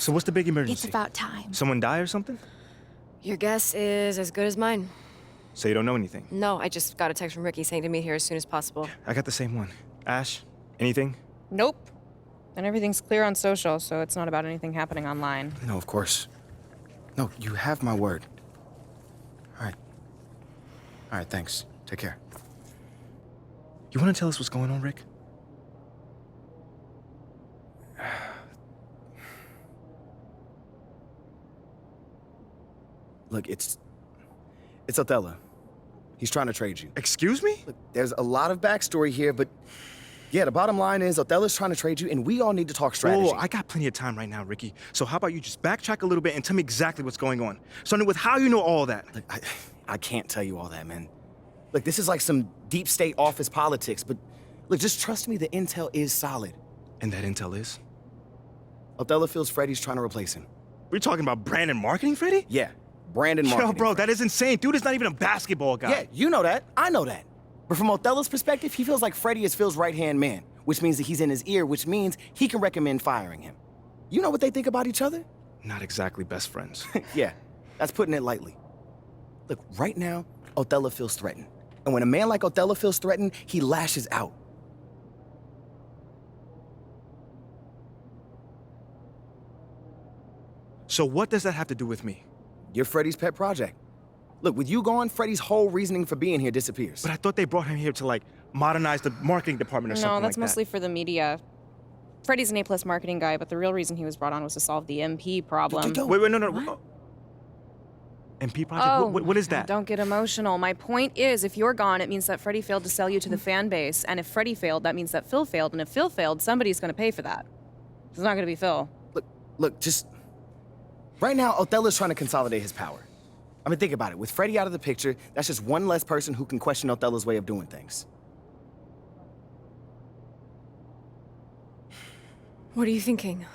So what's the big emergency? It's about time. Someone die or something? Your guess is as good as mine. So you don't know anything? No, I just got a text from Ricky saying to meet here as soon as possible. I got the same one. Ash, anything? Nope. And everything's clear on social, so it's not about anything happening online. No, of course. No, you have my word. All right. All right, thanks. Take care. You want to tell us what's going on, Rick? Look, it's Othello. He's trying to trade you. Excuse me? Look, there's a lot of backstory here, but yeah, the bottom line is Othello's trying to trade you, and we all need to talk strategy. Whoa, I got plenty of time right now, Ricky. So how about you just backtrack a little bit and tell me exactly what's going on? Starting with how you know all that. Look, I can't tell you all that, man. Look, this is like some deep state office politics, but look, just trust me, the intel is solid. And that intel is? Othello feels Freddie's trying to replace him. We're talking about brand and marketing, Freddie? Yeah, Brandon marketing. Yo, bro, that is insane. Dude is not even a basketball guy. Yeah, you know that. I know that. But from Othello's perspective, he feels like Freddie is Phil's right-hand man, which means that he's in his ear, which means he can recommend firing him. You know what they think about each other? Not exactly best friends. Yeah, that's putting it lightly. Look, right now, Othello feels threatened. And when a man like Othello feels threatened, he lashes out. So what does that have to do with me? You're Freddie's pet project. Look, with you gone, Freddie's whole reasoning for being here disappears. But I thought they brought him here to, like, modernize the marketing department or something like that. No, that's mostly for the media. Freddie's an A+ marketing guy, but the real reason he was brought on was to solve the MP problem. Wait, no. MP project? Oh, What is that? Don't get emotional. My point is, if you're gone, it means that Freddie failed to sell you to the fan base. And if Freddie failed, that means that Phil failed. And if Phil failed, somebody's going to pay for that. It's not going to be Phil. Look, just... Right now, Othello's trying to consolidate his power. I mean, think about it. With Freddie out of the picture, that's just one less person who can question Othello's way of doing things. What are you thinking?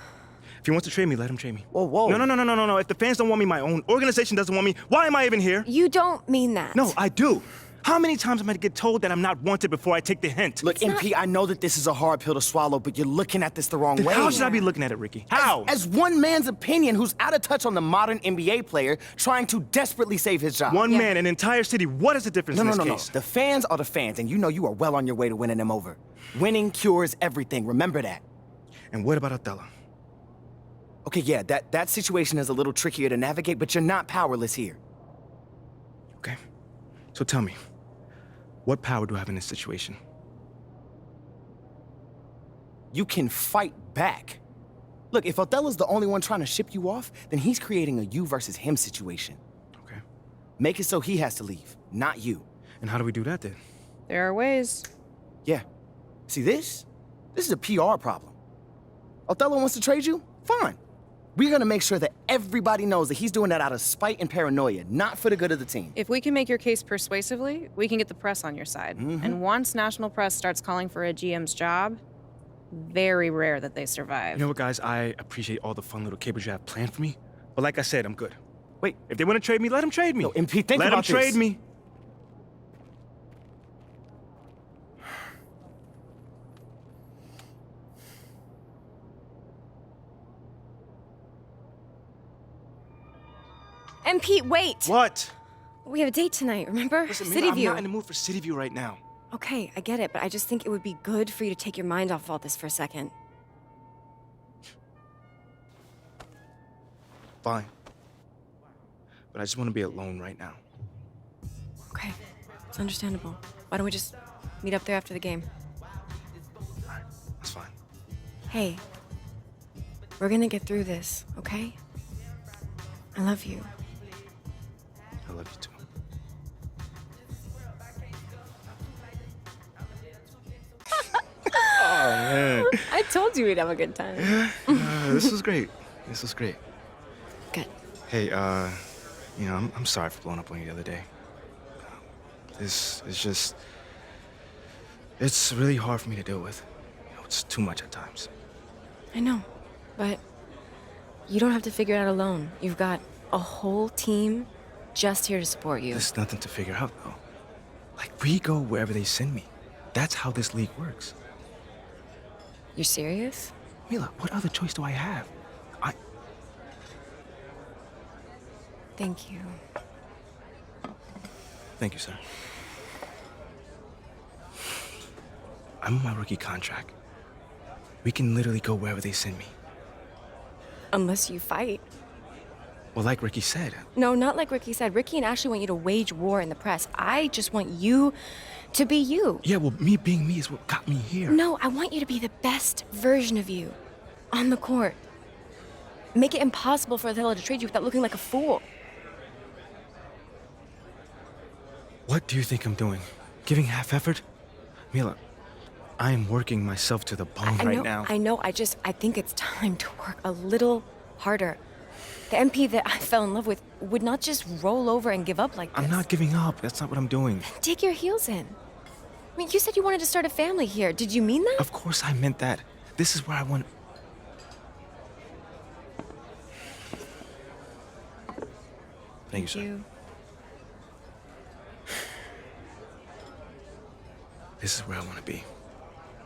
If he wants to trade me, let him trade me. Whoa. No. If the fans don't want me, my own organization doesn't want me, why am I even here? You don't mean that. No, I do. How many times am I to get told that I'm not wanted before I take the hint? Look, MP, I know that this is a hard pill to swallow, but you're looking at this the wrong way. How should I be looking at it, Ricky? How? As one man's opinion who's out of touch on the modern NBA player trying to desperately save his job. One man, an entire city. What is the difference in this case? No. The fans are the fans, and you know you are well on your way to winning them over. Winning cures everything. Remember that. And what about Othello? Okay, yeah, that situation is a little trickier to navigate, but you're not powerless here. Okay. So tell me, what power do I have in this situation? You can fight back. Look, if Othello's the only one trying to ship you off, then he's creating a you versus him situation. Okay. Make it so he has to leave, not you. And how do we do that then? There are ways. Yeah. See, this is a PR problem. Othello wants to trade you? Fine. We're gonna make sure that everybody knows that he's doing that out of spite and paranoia, not for the good of the team. If we can make your case persuasively, we can get the press on your side. And once national press starts calling for a GM's job, very rare that they survive. You know what, guys? I appreciate all the fun little capers you have planned for me. But like I said, I'm good. Wait, If they want to trade me, let them trade me. No, MP, think let about them trade this. me. And Pete, wait! What? We have a date tonight, remember? Listen, City man, I'm View. not in the mood for City View right now. Okay, I get it, but I just think it would be good for you to take your mind off all this for a second. Fine. But I just want to be alone right now. Okay, it's understandable. Why don't we just meet up there after the game? It's fine. Hey, we're gonna get through this, okay? I love you. I love you too. Oh, man. I told you we'd have a good time. This was great. This was great. Good. Hey, you know, I'm sorry for blowing up on you the other day. This is just... It's really hard for me to deal with. You know, it's too much at times. I know, but you don't have to figure it out alone. You've got a whole team just here to support you. There's nothing to figure out, though. Like, we go wherever they send me. That's how this league works. You're serious? Mila, what other choice do I have? Thank you. Thank you, sir. I'm on my rookie contract. We can literally go wherever they send me. Unless you fight. Well, like Ricky said, No, not like Ricky said. Ricky and Ashley want you to wage war in the press. I just want you to be you. yeah, well, me being me is what got me here. No, I want you to be the best version of you on the court. Make it impossible for Othello to trade you without looking like a fool. What do you think I'm doing? Giving half effort? Mila, I am working myself to the bone right now. I know. I think it's time to work a little harder. The MP that I fell in love with would not just roll over and give up like this. I'm not giving up. That's not what I'm doing. Dig your heels in. I mean, you said you wanted to start a family here. Did you mean that? Of course I meant that. This is where I want... Thank you, sir. This is where I want to be.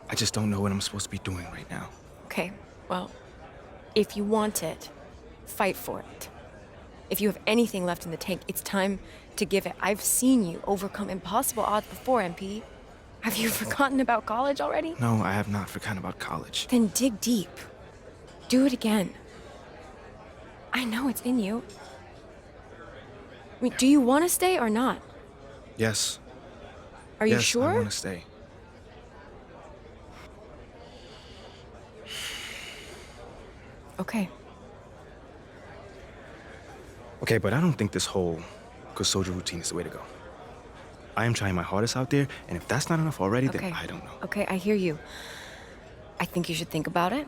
I just don't know what I'm supposed to be doing right now. Okay, well, if you want it, fight for it. If you have anything left in the tank, it's time to give it. I've seen you overcome impossible odds before, MP. Have you forgotten about college already? No, I have not forgotten about college. Then dig deep. Do it again. I know it's in you. I mean, do you want to stay or not? Yes. Are you Yes, sure? I want to stay. Okay. Okay, but I don't think this whole good soldier routine is the way to go. I am trying my hardest out there, and if that's not enough already, Okay. then I don't know. Okay, I hear you. I think you should think about it,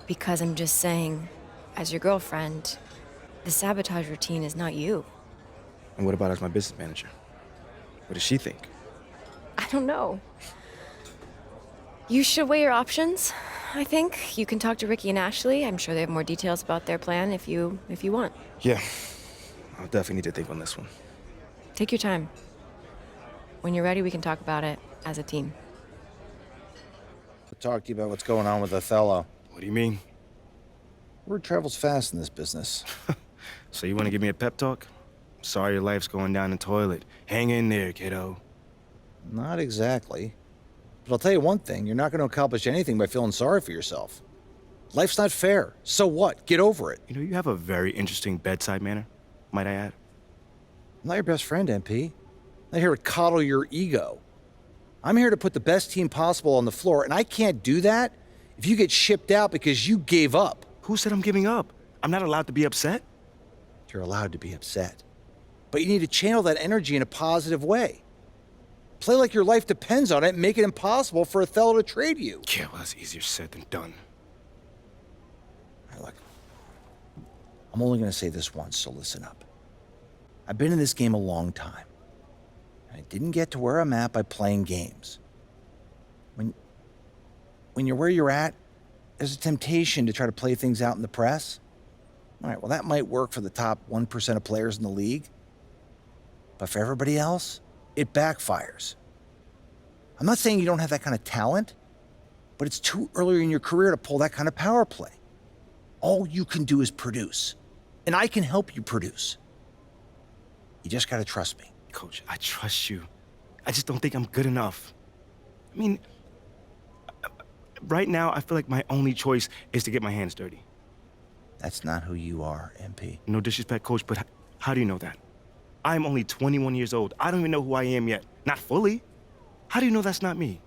because I'm just saying, as your girlfriend, the sabotage routine is not you. And what about as my business manager? What does she think? I don't know. You should weigh your options, I think. You can talk to Ricky and Ashley. I'm sure they have more details about their plan if you want. Yeah, I'll definitely need to think on this one. Take your time. When you're ready, we can talk about it as a team. To talk to you about what's going on with Othello. What do you mean? Word travels fast in this business. So you want to give me a pep talk? Sorry your life's going down the toilet. Hang in there, kiddo. Not exactly. But I'll tell you one thing, you're not going to accomplish anything by feeling sorry for yourself. Life's not fair. So what? Get over it. You know, you have a very interesting bedside manner, might I add. I'm not your best friend, MP. I'm not here to coddle your ego. I'm here to put the best team possible on the floor, and I can't do that if you get shipped out because you gave up. Who said I'm giving up? I'm not allowed to be upset? You're allowed to be upset. But you need to channel that energy in a positive way. Play like your life depends on it and make it impossible for Othello to trade you. Yeah, well, that's easier said than done. All right, look, I'm only going to say this once, so listen up. I've been in this game a long time. I didn't get to where I'm at by playing games. When you're where you're at, there's a temptation to try to play things out in the press. All right, well, that might work for the top 1% of players in the league. But for everybody else, it backfires. I'm not saying you don't have that kind of talent, but it's too early in your career to pull that kind of power play. All you can do is produce, and I can help you produce. You just gotta trust me. Coach, I trust you. I just don't think I'm good enough. I mean, right now, I feel like my only choice is to get my hands dirty. That's not who you are, MP. No disrespect, Coach, but how do you know that? I'm only 21 years old. I don't even know who I am yet. Not fully. How do you know that's not me?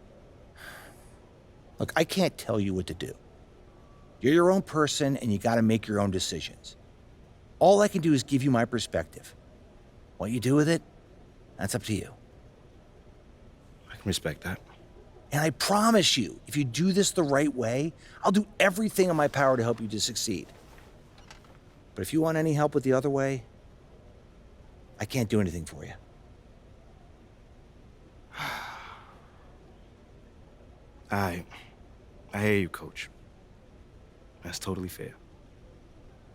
Look, I can't tell you what to do. You're your own person, and you gotta make your own decisions. All I can do is give you my perspective. What you do with it, that's up to you. I can respect that. And I promise you, if you do this the right way, I'll do everything in my power to help you to succeed. But if you want any help with the other way, I can't do anything for you. I hear you, Coach. That's totally fair.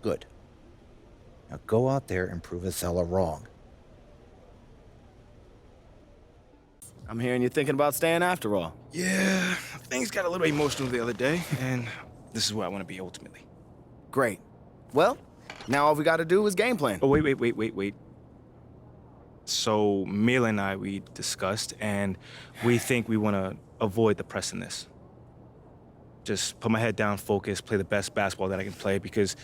Good. Now go out there and prove Othello wrong. I'm hearing you're thinking about staying after all. Yeah, things got a little emotional the other day, and this is where I want to be ultimately. Great. Well, Now all we got to do is game plan. Oh, wait. So Mila and I, we discussed, and we think we want to avoid the press in this. Just put my head down, focus, play the best basketball that I can play, because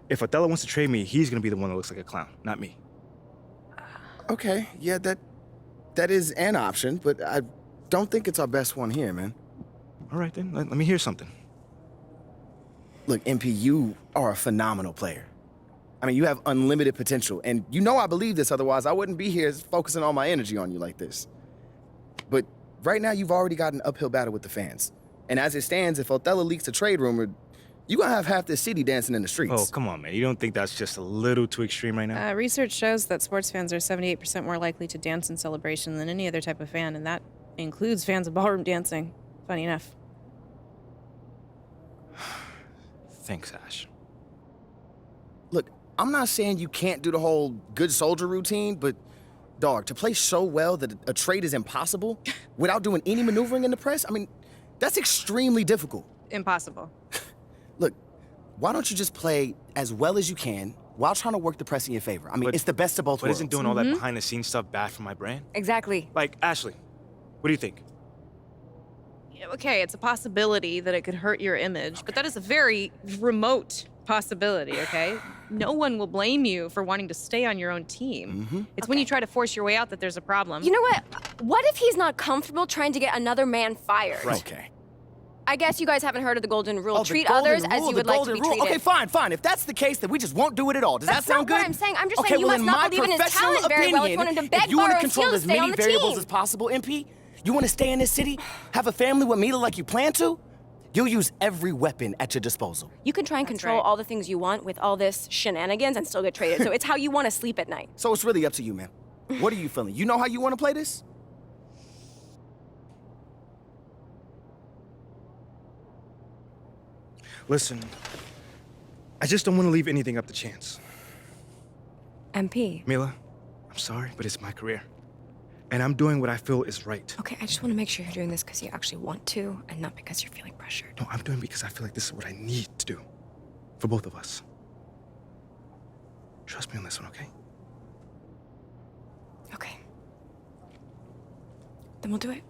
if Othello wants to trade me, he's going to be the one that looks like a clown, not me. Okay, yeah, that is an option, but I don't think it's our best one here, man. All right, then. Let me hear something. Look, MP, you are a phenomenal player. I mean, you have unlimited potential, and you know I believe this, otherwise I wouldn't be here focusing all my energy on you like this. But right now, you've already got an uphill battle with the fans. And as it stands, if Othello leaks a trade rumor, you're gonna have half this city dancing in the streets. Oh, come on, man. You don't think that's just a little too extreme right now? Research shows that sports fans are 78% more likely to dance in celebration than any other type of fan, and that includes fans of ballroom dancing. Funny enough. Thanks, Ash. Look, I'm not saying you can't do the whole good soldier routine, but dog, to play so well that a trade is impossible without doing any maneuvering in the press, I mean, that's extremely difficult. Impossible. Look, why don't you just play as well as you can while trying to work the press in your favor? I mean, it's the best of both But worlds. isn't doing all that behind-the-scenes stuff bad for my brand? Exactly. Like, Ashley, what do you think? Okay, it's a possibility that it could hurt your image, but that is a very remote possibility, okay? No one will blame you for wanting to stay on your own team. It's when you try to force your way out that there's a problem. You know what? What if he's not comfortable trying to get another man fired? Right. Okay. I guess you guys haven't heard of the golden rule. Oh, the Treat golden others as rule, you the would like to golden be rule. treated. Okay, fine. If that's the case, then we just won't do it at all. Does That's that sound not good? what I'm saying. I'm just okay, saying you well, must in not my believe in his professional talent very well if you opinion, want him to beg, if you want borrow, to and control steal as to stay many on the variables team. as possible, MP, you want to stay in this city, have a family with Mila like you plan to, you'll use every weapon at your disposal. You can try and control all the things you want with all this shenanigans and still get traded. So it's how you want to sleep at night. So it's really up to you, man. What are you feeling? You know how you want to play this? Listen, I just don't want to leave anything up to chance. MP. Mila, I'm sorry, but it's my career. And I'm doing what I feel is right. Okay, I just want to make sure you're doing this because you actually want to and not because you're feeling pressured. No, I'm doing it because I feel like this is what I need to do. For both of us. Trust me on this one, okay? Okay. Then we'll do it.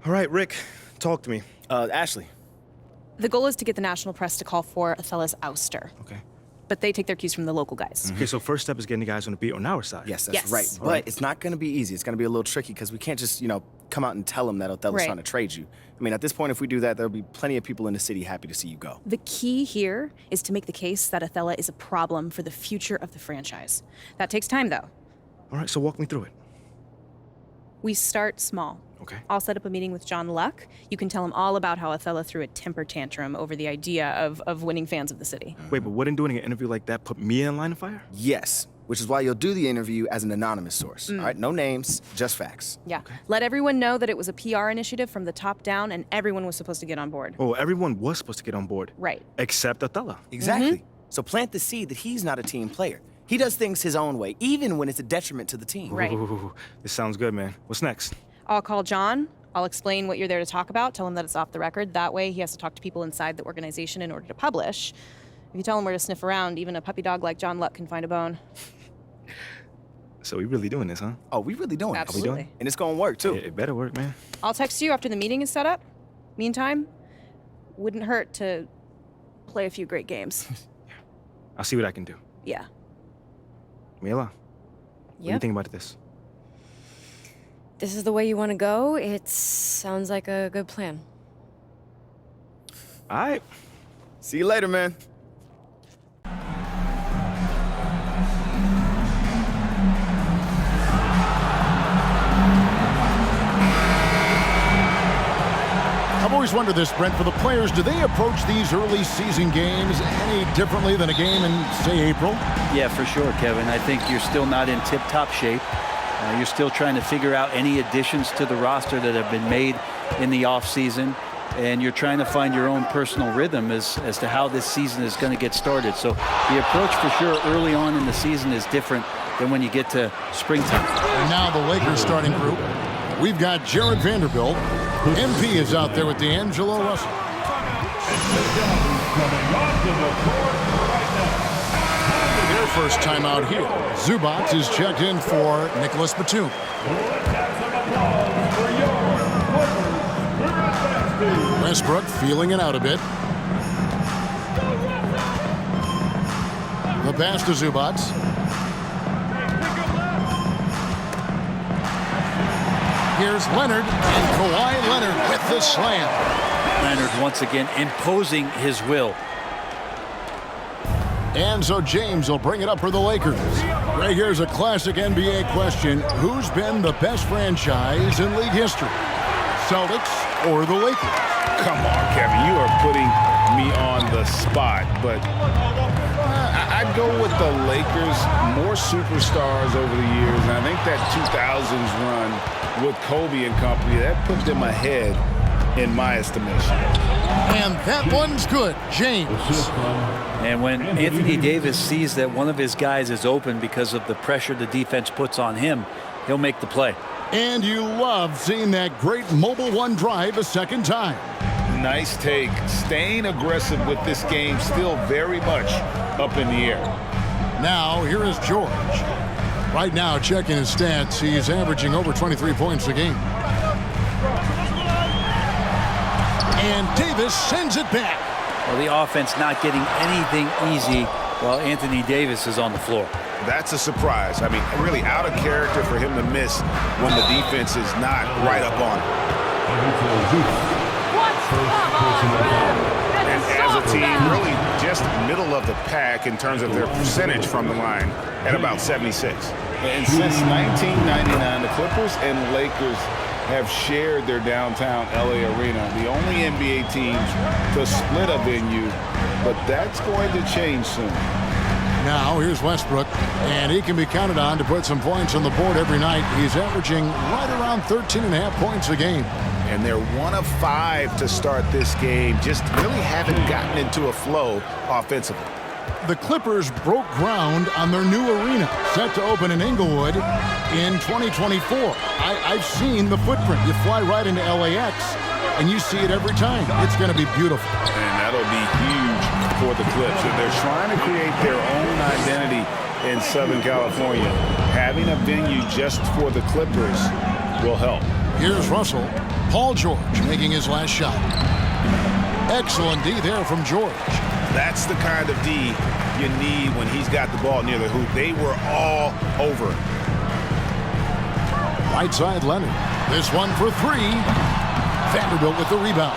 All right, Rick, talk to me. Ashley. The goal is to get the national press to call for Othello's ouster, Okay. but they take their cues from the local guys. Okay, so first step is getting the guys on the beat on our side. Yes, that's Yes. right. All But it's not going to be easy. It's going to be a little tricky because we can't just, come out and tell them that Othello's Right. trying to trade you. I mean, at this point, if we do that, there'll be plenty of people in the city happy to see you go. The key here is to make the case that Othello is a problem for the future of the franchise. That takes time, though. All right, so walk me through it. We start small. Okay. I'll set up a meeting with John Luck. You can tell him all about how Othello threw a temper tantrum over the idea of winning fans of the city. Wait, but wouldn't doing an interview like that put me in line of fire? Yes, which is why you'll do the interview as an anonymous source. All right, no names, just facts. Yeah. Let everyone know that it was a PR initiative from the top down and everyone was supposed to get on board. Oh, everyone was supposed to get on board. Right. Except Othello. Exactly. So plant the seed that he's not a team player. He does things his own way, even when it's a detriment to the team. Right. Ooh, this sounds good, man. What's next? I'll call John. I'll explain what you're there to talk about. Tell him that it's off the record. That way he has to talk to people inside the organization in order to publish. If you tell him where to sniff around, even a puppy dog like John Luck can find a bone. So we really doing this, huh? Oh, we really doing Absolutely. this. And it's going to work, too. It better work, man. I'll text you after the meeting is set up. Meantime, wouldn't hurt to play a few great games. I'll see what I can do. Yeah. Mila, what do you think about this? This is the way you want to go? It sounds like a good plan. All right. See you later, man. I've always wondered this, Brent, for the players, do they approach these early season games any differently than a game in, say, April? Yeah, for sure, Kevin. I think you're still not in tip-top shape. You're still trying to figure out any additions to the roster that have been made in the offseason, and you're trying to find your own personal rhythm as to how this season is going to get started. So the approach for sure early on in the season is different than when you get to springtime. And now the Lakers starting group. We've got Jared Vanderbilt. MP is out there with D'Angelo Russell. Their first time out here. Zubats is checked in for Nicholas Batum. Westbrook feeling it out a bit. The pass to Zubats. Here's Leonard, and Kawhi Leonard with the slam. Leonard once again imposing his will. And so James will bring it up for the Lakers. Right here's a classic NBA question. Who's been the best franchise in league history? Celtics or the Lakers? Come on, Kevin. You are putting me on the spot, but I'd go with the Lakers. More superstars over the years, and I think that 2000s run with Kobe and company, that put them ahead in my estimation. And that one's good. James. And when Anthony Davis sees that one of his guys is open because of the pressure the defense puts on him, he'll make the play. And you love seeing that great mobile one drive a second time. Nice take. Staying aggressive with this game, still very much up in the air. Now, here is George. Right now, checking his stats, he's averaging over 23 points a game. And Davis sends it back. Well, the offense not getting anything easy while Anthony Davis is on the floor. That's a surprise. I mean, really out of character for him to miss when the defense is not right up on him. And as a team, really just middle of the pack in terms of their percentage from the line at about 76. And since 1999, the Clippers and Lakers have shared their downtown LA arena, the only NBA teams to split a venue, but that's going to change soon. Now, here's Westbrook, and he can be counted on to put some points on the board every night. He's averaging right around 13.5 points a game. And they're 1 of 5 to start this game. Just really haven't gotten into a flow offensively. The Clippers broke ground on their new arena, set to open in Inglewood in 2024. I've seen the footprint. You fly right into LAX, and you see it every time. It's going to be beautiful. And that'll be huge for the Clips. And they're trying to create their own identity in Southern California. Having a venue just for the Clippers will help. Here's Russell. Paul George making his last shot. Excellent D there from George. That's the kind of D you need when he's got the ball near the hoop. They were all over it. Right side Leonard. This one for 3. Vanderbilt with the rebound.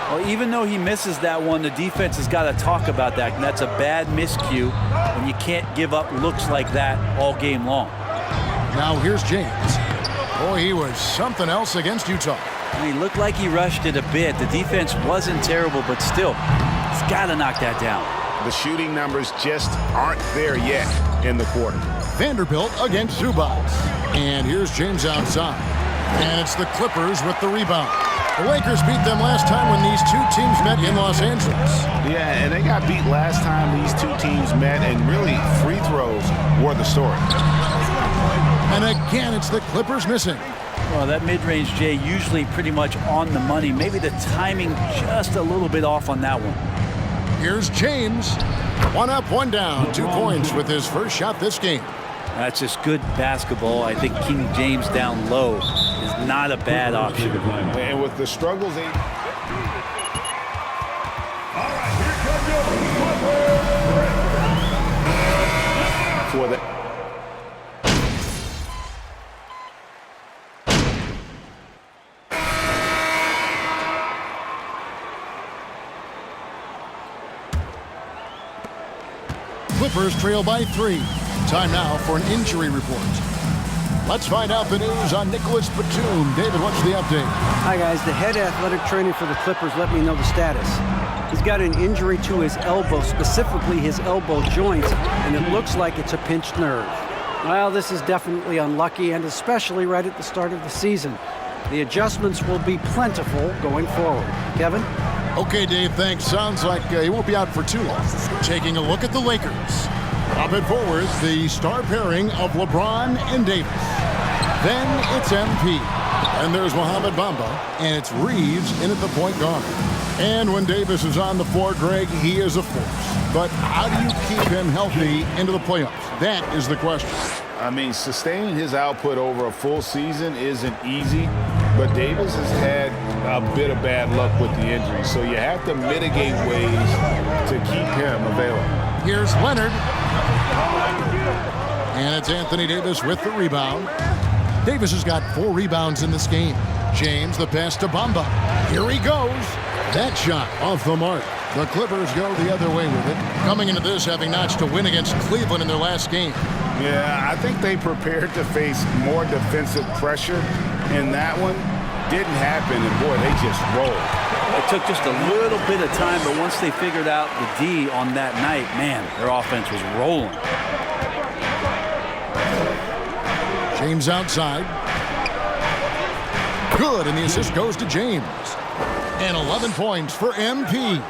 Well, even though he misses that one, the defense has got to talk about that. And that's a bad miscue when you can't give up looks like that all game long. Now here's James. Boy, he was something else against Utah. I mean, looked like he rushed it a bit. The defense wasn't terrible, but still, he's got to knock that down. The shooting numbers just aren't there yet in the quarter. Vanderbilt against Zubats. And here's James outside. And it's the Clippers with the rebound. The Lakers beat them last time when these two teams met in Los Angeles. Yeah, and they got beat last time these two teams met, and really free throws were the story. And again, it's the Clippers missing. Well, that mid-range, Jay, usually pretty much on the money. Maybe the timing just a little bit off on that one. Here's James. 1 up, 1 down. 2 points with his first shot this game. That's just good basketball. I think King James down low is not a bad option. And with the struggles for the Clippers trail by 3. Time now for an injury report. Let's find out the news on Nicholas Batum. David, what's the update? Hi, guys. The head athletic trainer for the Clippers let me know the status. He's got an injury to his elbow, specifically his elbow joint, and it looks like it's a pinched nerve. Well, this is definitely unlucky, and especially right at the start of the season. The adjustments will be plentiful going forward. Kevin? Okay, Dave, thanks. Sounds like he won't be out for too long. Taking a look at the Lakers. Up and forward, the star pairing of LeBron and Davis. Then it's MP. And there's Mohamed Bamba, and it's Reeves in at the point guard. And when Davis is on the floor, Greg, he is a force. But how do you keep him healthy into the playoffs? That is the question. I mean, sustaining his output over a full season isn't easy, but Davis has had a bit of bad luck with the injury, so you have to mitigate ways to keep him available. Here's Leonard. And it's Anthony Davis with the rebound. Davis has got 4 rebounds in this game. James, the pass to Bamba. Here he goes. That shot off the mark. The Clippers go the other way with it. Coming into this, having notched a win against Cleveland in their last game. Yeah, I think they prepared to face more defensive pressure, and that one didn't happen, and boy, they just rolled. It took just a little bit of time, but once they figured out the D on that night, man, their offense was rolling. James outside. Good, and the assist goes to James. And 11 points for MP.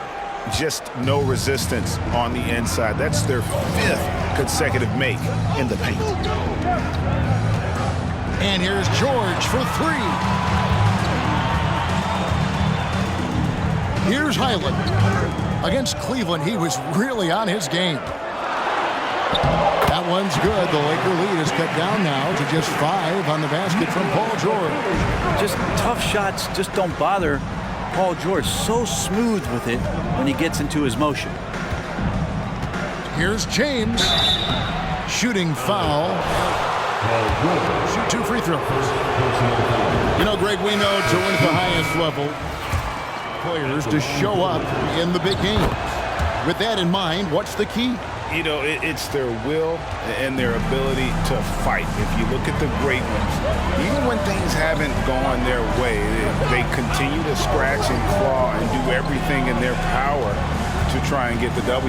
Just no resistance on the inside. That's their 5th consecutive make in the paint. And here's George for 3. Here's Highland. Against Cleveland, he was really on his game. That one's good. The Laker lead is cut down now to just 5 on the basket from Paul George. Just tough shots just don't bother Paul George. So smooth with it when he gets into his motion. Here's James. Shooting foul. Shoot 2 free throws. You know, Greg, we know to win at the highest level, players to show up in the big games. With that in mind, what's the key? You know, it's their will and their ability to fight. If you look at the great ones, even when things haven't gone their way, they continue to scratch and claw and do everything in their power to try and get the W.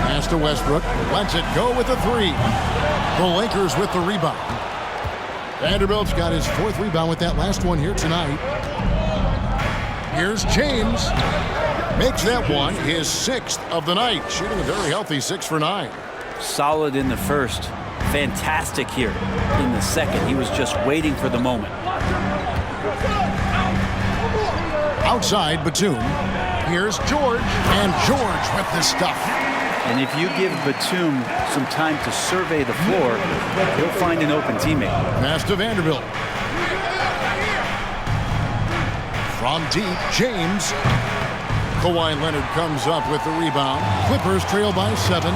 Pass to Westbrook, lets it go with a 3. The Lakers with the rebound. Vanderbilt's got his 4th rebound with that last one here tonight. Here's James. Makes that one his 6th of the night, shooting a very healthy 6 for 9. Solid in the first, fantastic here in the second. He was just waiting for the moment. Outside Batum. Here's George, and George with the stuff. And if you give Batum some time to survey the floor, he'll find an open teammate. Pass to Vanderbilt. From deep, James. Kawhi Leonard comes up with the rebound. Clippers trail by 7.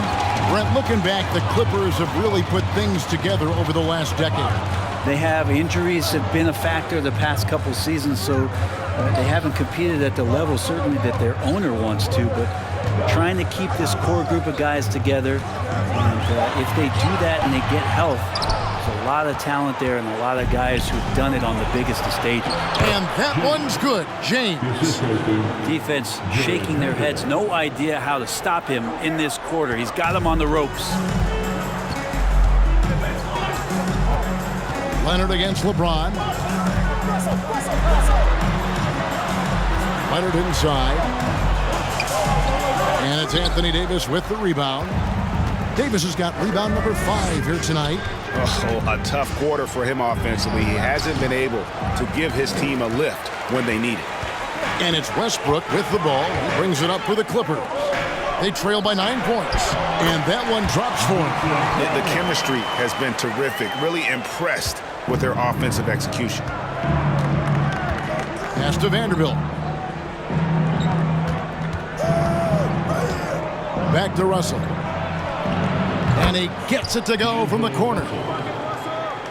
Brent, looking back, the Clippers have really put things together over the last decade. They have injuries have been a factor the past couple seasons, so they haven't competed at the level certainly that their owner wants to, but trying to keep this core group of guys together. And if they do that and they get health, there's a lot of talent there and a lot of guys who've done it on the biggest of stages. And that one's good. James. Defense shaking their heads. No idea how to stop him in this quarter. He's got him on the ropes. Leonard against LeBron. Leonard inside. And it's Anthony Davis with the rebound. Davis has got rebound number 5 here tonight. Oh, a tough quarter for him offensively. He hasn't been able to give his team a lift when they need it. And it's Westbrook with the ball. He brings it up for the Clippers. They trail by 9 points. And that one drops for him. The chemistry has been terrific. Really impressed with their offensive execution. Pass to Vanderbilt. Back to Russell. And he gets it to go from the corner.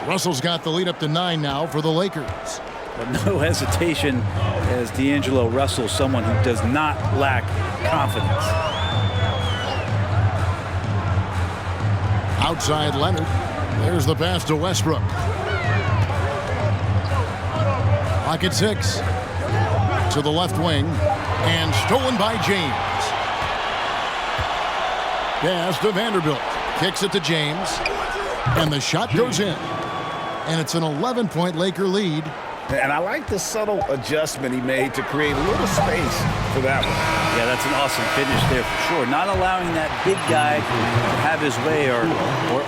Russell's got the lead up to 9 now for the Lakers. But no hesitation as D'Angelo Russell, someone who does not lack confidence. Outside Leonard. There's the pass to Westbrook. Pocket 6. To the left wing. And stolen by James. Pass to Vanderbilt. Kicks it to James. And the shot goes in. And it's an 11-point Laker lead And I like the subtle adjustment he made to create a little space for that one. Yeah, that's an awesome finish there for sure. Not allowing that big guy to have his way or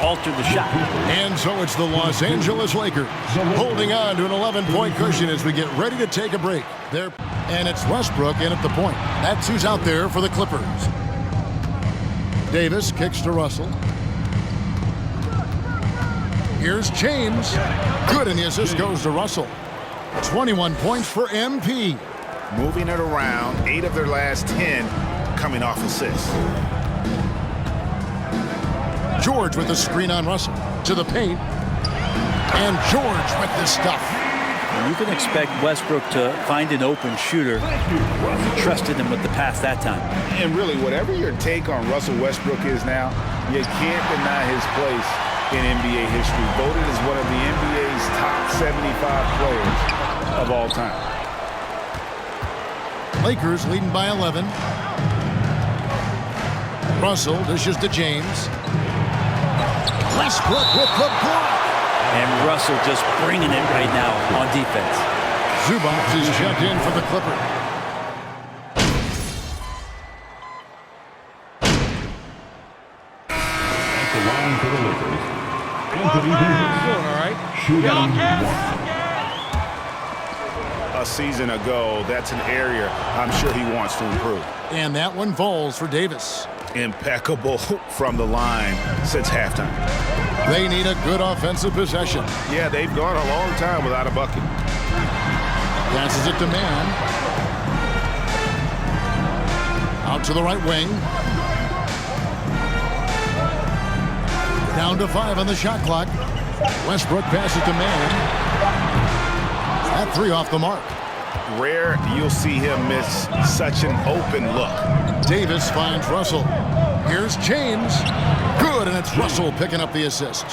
alter the shot. And so it's the Los Angeles Lakers holding on to an 11-point cushion as we get ready to take a break. And it's Westbrook in at the point. That's who's out there for the Clippers. Davis kicks to Russell. Here's James. Good, and the assist goes to Russell. 21 points for MP. Moving it around, 8 of their last 10 coming off assists. George with the screen on Russell. To the paint. And George with the stuff. You can expect Westbrook to find an open shooter. He trusted him with the pass that time. And really, whatever your take on Russell Westbrook is now, you can't deny his place in NBA history. Voted as one of the NBA's top 75 players of all time. Lakers leading by 11. Russell dishes to James. Westbrook with the block. And Russell just bringing it right now on defense. Zubac is checked in for the Clippers. At the line for the Lakers, Anthony Davis. Shooting 1. A season ago, that's an area I'm sure he wants to improve. And that one falls for Davis. Impeccable from the line since halftime. They need a good offensive possession. Yeah, they've gone a long time without a bucket. Passes it to Man. Out to the right wing. Down to 5 on the shot clock. Westbrook passes to Man. That 3 off the mark. Rare you'll see him miss such an open look. Davis finds Russell. Here's James. Good, and it's Russell picking up the assist.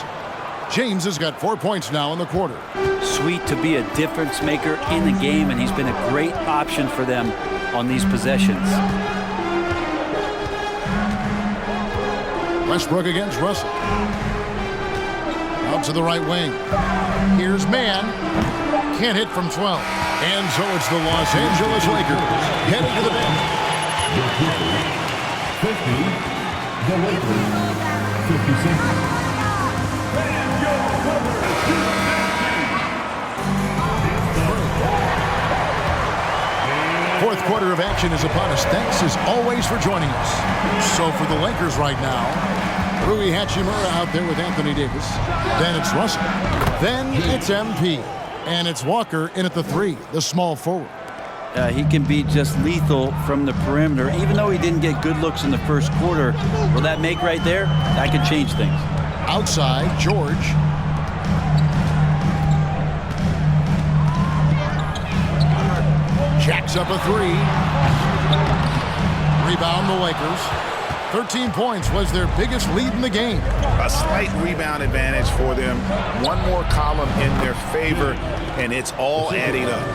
James has got 4 points now in the quarter. Sweet to be a difference maker in the game, and he's been a great option for them on these possessions. Westbrook against Russell. Out to the right wing. Here's Man. Can't hit from 12. And so it's the Los Angeles Lakers heading to the bench. The Clippers, 50. The Lakers, 57. Fourth quarter of action is upon us. Thanks as always for joining us. So for the Lakers right now, Rui Hachimura out there with Anthony Davis. Then it's Russell. Then it's MP. And it's Walker in at the 3, the small forward. He can be just lethal from the perimeter. Even though he didn't get good looks in the first quarter, will that make right there? That could change things. Outside, George. Jacks up a 3. Rebound the Lakers. 13 points was their biggest lead in the game. A slight rebound advantage for them. One more column in their favor, and it's all adding up.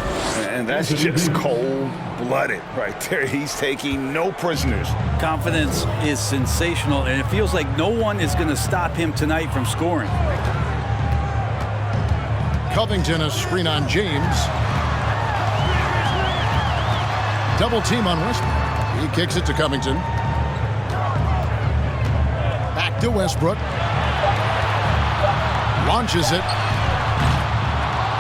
And that's just cold-blooded right there. He's taking no prisoners. Confidence is sensational, and it feels like no one is going to stop him tonight from scoring. Covington a screen on James. Double team on Westbrook. He kicks it to Covington. Back to Westbrook. Launches it.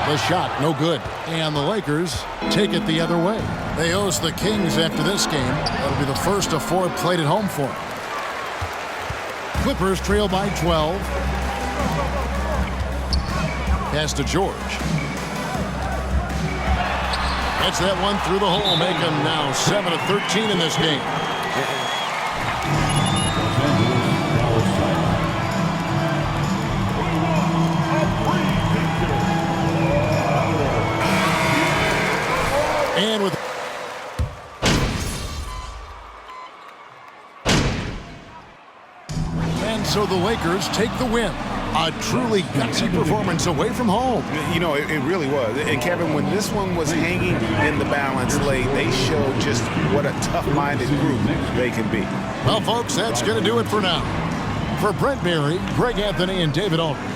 The shot, no good. And the Lakers take it the other way. They host the Kings after this game. That'll be the first of 4 played at home for them. Clippers trail by 12. Pass to George. Gets that one through the hole, make them now 7 of 13 in this game. And with so the Lakers take the win. A truly gutsy performance away from home. You know, it really was. And Kevin, when this one was hanging in the balance late, they showed just what a tough-minded group they can be. Well, folks, that's going to do it for now. For Brent Berry, Greg Anthony, and David Aldridge,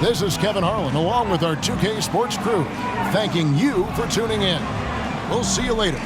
This is Kevin Harlan, along with our 2K Sports crew, thanking you for tuning in. We'll see you later.